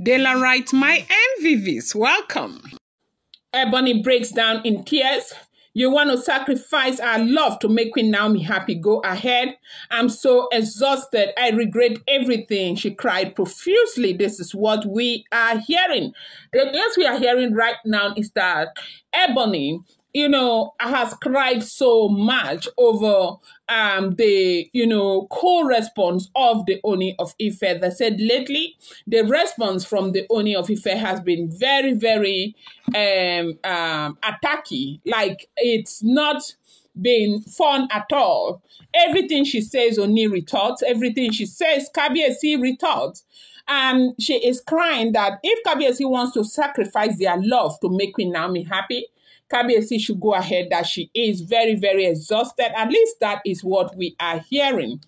Dela writes, my MVVs, welcome. Ebony breaks down in tears. You want to sacrifice our love to make Queen Naomi happy. Go ahead. I'm so exhausted. I regret everything. She cried profusely. This is what we are hearing. The news we are hearing right now is that Ebony, has cried so much over the, co-response of the Oni of Ife. They said lately, the response from the Oni of Ife has been very, very attacky. Like, it's not been fun at all. Everything she says, Oni retorts. Everything she says, Kabiyesi retorts. And she is crying that if Kabiyesi wants to sacrifice their love to make Queen Naomi happy, Kabiyesi should go ahead, that she is very, very exhausted. At least that is what we are hearing.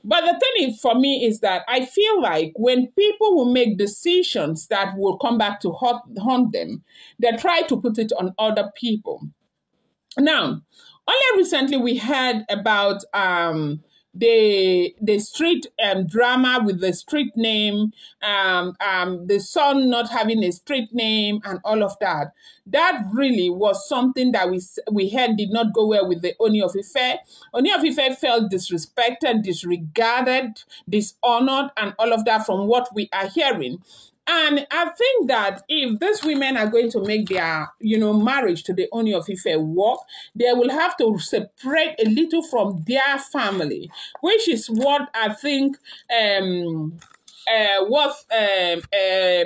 But the thing is, for me, is that I feel like when people will make decisions that will come back to haunt them, they try to put it on other people. Now, only recently we heard about the street drama with the street name, the son not having a street name and all of that. That really was something that we heard did not go well with the Oni of Ife. Oni of Ife felt disrespected, disregarded, dishonored, and all of that from what we are hearing. And I think that if these women are going to make their, marriage to the Oni of Ife work, they will have to separate a little from their family, which is what I think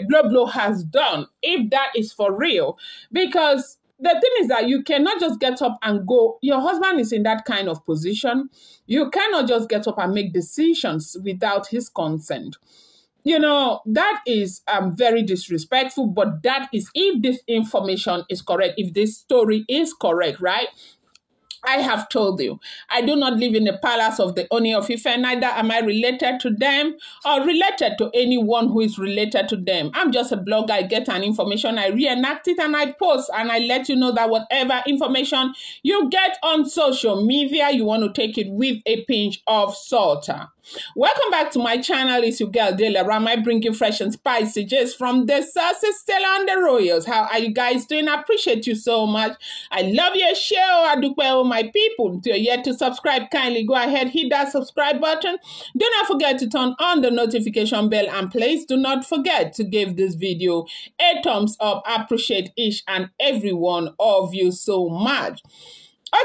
Blow has done, if that is for real. Because the thing is that you cannot just get up and go. Your husband is in that kind of position. You cannot just get up and make decisions without his consent. That is very disrespectful, but that is if this information is correct, if this story is correct, right? I have told you, I do not live in the palace of the Oni of Ife, neither am I related to them or related to anyone who is related to them. I'm just a blogger. I get an information, I reenact it, and I post, and I let you know that whatever information you get on social media, you want to take it with a pinch of salt. Welcome back to my channel. It's your girl Dela Ram. I bring you fresh and spicy just from the sauces still on the royals. How are you guys doing? I appreciate you so much. I love your show. I do well, my people. If you're yet to subscribe, kindly go ahead, hit that subscribe button. Do not forget to turn on the notification bell, and please do not forget to give this video a thumbs up. I appreciate each and every one of you so much.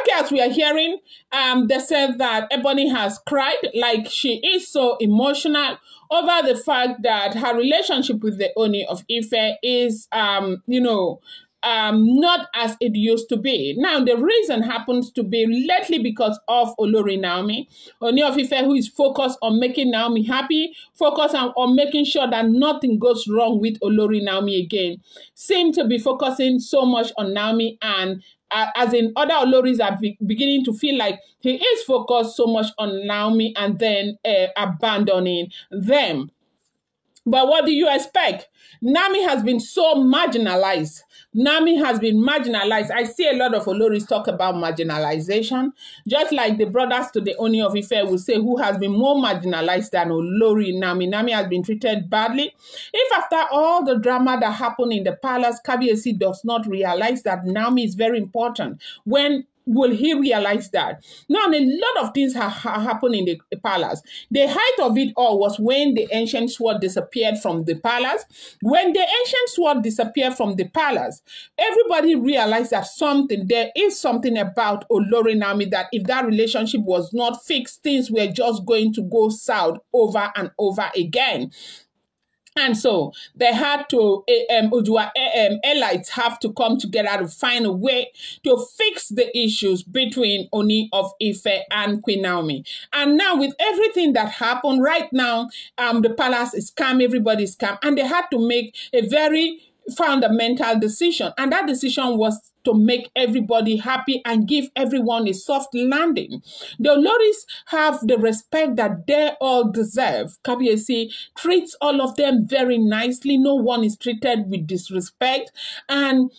Okay, as we are hearing, they said that Ebony has cried, like she is so emotional over the fact that her relationship with the Oni of Ife is, not as it used to be. Now, the reason happens to be lately because of Olori Naomi, Oni of Ife, who is focused on making Naomi happy, focused on making sure that nothing goes wrong with Olori Naomi again, seem to be focusing so much on Naomi, and as in other Oloris are beginning to feel like he is focused so much on Naomi and then abandoning them. But what do you expect? Naomi has been so marginalized. Naomi has been marginalized. I see a lot of Oloris talk about marginalization, just like the brothers to the Oni of Ife will say, who has been more marginalized than Olori Naomi. Naomi has been treated badly. If after all the drama that happened in the palace, Kabiyesi does not realize that Naomi is very important, when will he realize that? Now, a lot of things have happened in the palace. The height of it all was when the ancient sword disappeared from the palace. When the ancient sword disappeared from the palace, everybody realized that there is something about Olori Naomi, that if that relationship was not fixed, things were just going to go south over and over again. And so they had to, elites have to come together to find a way to fix the issues between Oni of Ife and Queen Naomi. And now with everything that happened right now, the palace is calm, everybody's calm, and they had to make a very fundamental decision. And that decision was to make everybody happy and give everyone a soft landing. The Oloris have the respect that they all deserve. Kabiyesi treats all of them very nicely. No one is treated with disrespect. And,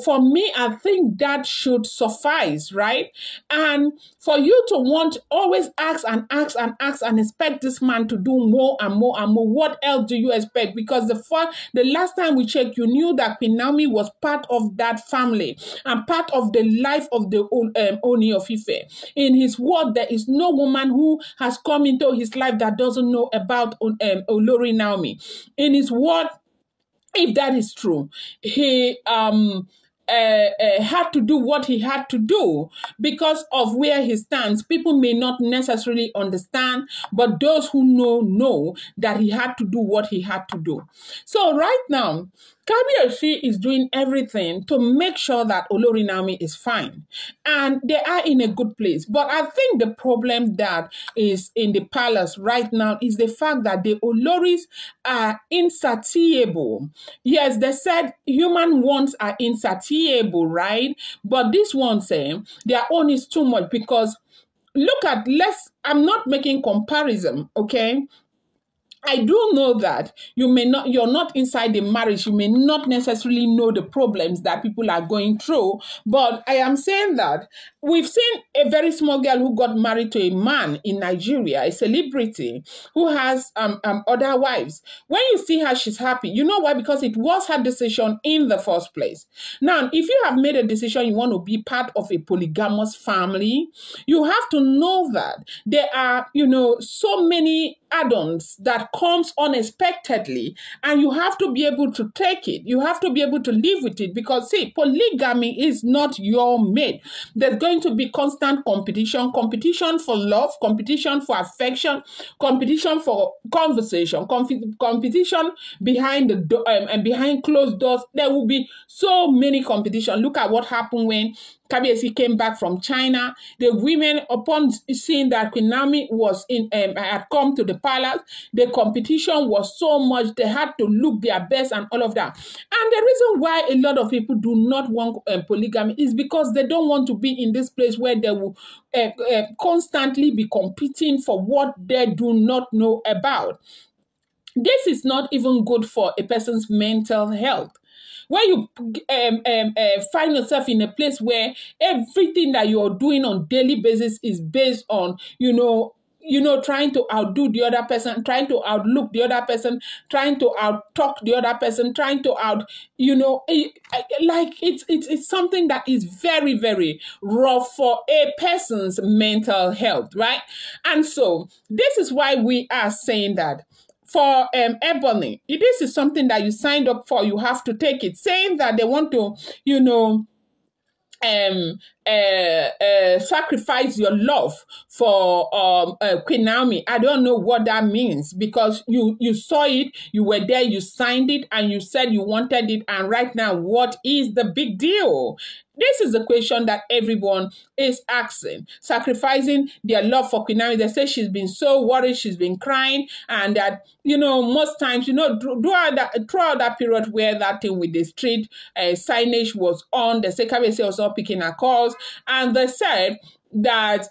for me, I think that should suffice, right? And for you to want always ask and ask and ask and expect this man to do more and more and more, what else do you expect? Because the last time we checked, you knew that Queen Naomi was part of that family and part of the life of the Oni of Ife. In his word, there is no woman who has come into his life that doesn't know about Olori Naomi. In his word, if that is true, he had to do what he had to do because of where he stands. People may not necessarily understand, but those who know that he had to do what he had to do. So right now, Kabiyesi is doing everything to make sure that Olori Naomi is fine. And they are in a good place. But I think the problem that is in the palace right now is the fact that the Oloris are insatiable. Yes, they said human wants are insatiable, right? But this one saying their own is too much because I'm not making comparison, okay? I do know that you're not inside the marriage. You may not necessarily know the problems that people are going through. But I am saying that we've seen a very small girl who got married to a man in Nigeria, a celebrity who has other wives. When you see her, she's happy. You know why? Because it was her decision in the first place. Now, if you have made a decision, you want to be part of a polygamous family, you have to know that there are, so many add-ons that comes unexpectedly, and you have to be able to take it. You have to be able to live with it because, see, polygamy is not your mate. There's going to be constant competition for love, competition for affection, competition for conversation, competition behind the door and behind closed doors. There will be so many competition. Look at what happened when Kabiyesi came back from China. The women, upon seeing that Queen Naomi had come to the palace, the competition was so much, they had to look their best and all of that. And the reason why a lot of people do not want polygamy is because they don't want to be in this place where they will constantly be competing for what they do not know about. This is not even good for a person's mental health. When you find yourself in a place where everything that you're doing on daily basis is based on, trying to outdo the other person, trying to outlook the other person, trying to outtalk the other person, trying to it's something that is very, very rough for a person's mental health, right? And so this is why we are saying that for Ebony, this is something that you signed up for, you have to take it. Saying that they want to, sacrifice your love for Queen Naomi. I don't know what that means because you saw it, you were there, you signed it, and you said you wanted it. And right now, what is the big deal? This is the question that everyone is asking. Sacrificing their love for Queen Naomi. They say she's been so worried, she's been crying, and that, most times, throughout that period where that thing with the street signage was on, the Kabiyesi was not picking her calls, and they said that,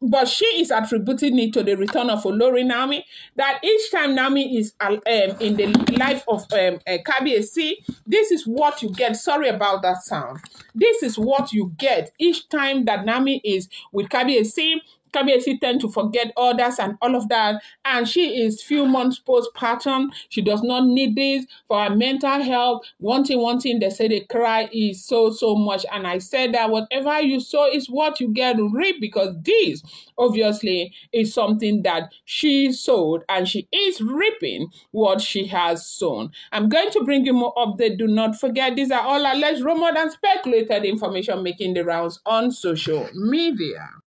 but she is attributing it to the return of Olori Naomi, that each time Naomi is in the life of Kabiyesi, this is what you get. Sorry about that sound. This is what you get each time that Naomi is with Kabiyesi. Kabiyesi tend to forget others and all of that. And she is few months postpartum. She does not need this for her mental health. One thing, they say the cry is so much. And I said that whatever you sow is what you get to reap, because this obviously is something that she sowed and she is reaping what she has sown. I'm going to bring you more updates. Do not forget, these are all alleged, rumored, and speculated information making the rounds on social media.